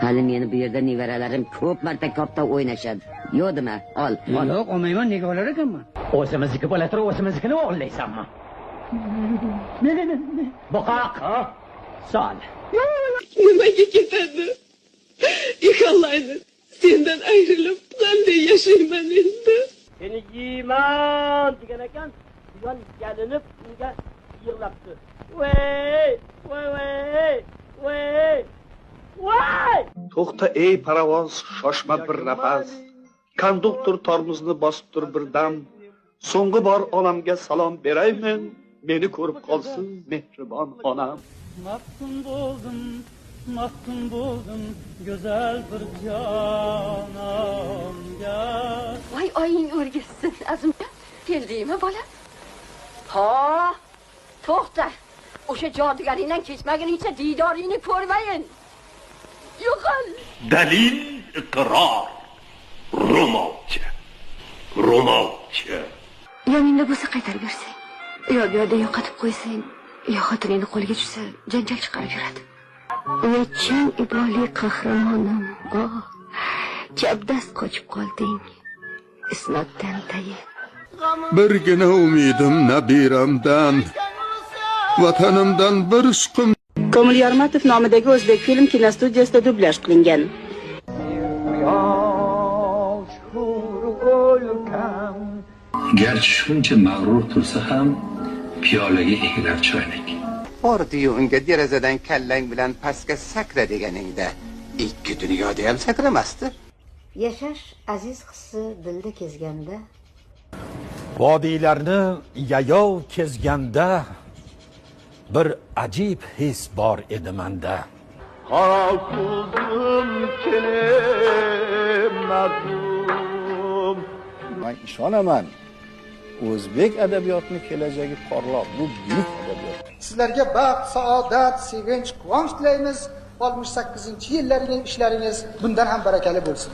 Hali meni bu yerda nevaralarim ko'p marta kopda o'ynashadi. Yo'dimi? Ol. Yo'q, olmayman, nega olar ekanman? O'zimizniki bo'la turib, o'zimiznikini o'g'irlaysanmi? Boqaq, sol. Nimaga ketadi? Yig'laydi. Sendan ayrilib qanday yashayman endi? Seni yeyman degan ekan, buyon yalinib unga yig'labdi. Voy! To'xta ey parovoz, shoshma bir nafas. Konduktor tormozni bosib tur birdam. So'nggi bor onamga salom beraymen, meni ko'rib qolsin mehribon onam. Maftun buldum güzel bir canamga. Vay oying o'rgilsin, Azimjon. Keldingmi bola? Ha, to'xta. O'sha jodugaringdan kechmaguningcha diydoringni ko'rmayin. Yo'qol. Dalil iqror. Ro'molcha. Yoningda bo'lsa qaytarib bersang, yo bu yerda yo'qotib qo'ysang, yo xotiningni qo'liga tushsa, janjal chiqarib yuradi. Nechun iboli qahramonim, chapdast qochib qolding. Isnoddan tayin. Birgina umidim nabiramdan, vatanimdan bir ishqim. Komil Yarmatov nomidagi o'zbek film kinostudiyasida dublyaj qilingan. Garchi shuncha mag'rur tursa ham piyolaga egilar choynak. Bordi-yu unga derazadan kallang bilan pastga sakra deganingda, ikki dunyoda ham sakramasdi. Yashash aziz hissi dilda kezganda, vodiylarni yayov kezganda bir ajib his bor edi menda. Qara ko'zim kelim mazlum. Men ishonaman. O'zbek adabiyotning kelajagi porloq, bu buyuk adabiyot. Sizlarga baxt, saodat, sevinch, quvonch tilaymiz. 68-yillaringiz ishlaringiz bundan ham barakali bo'lsin.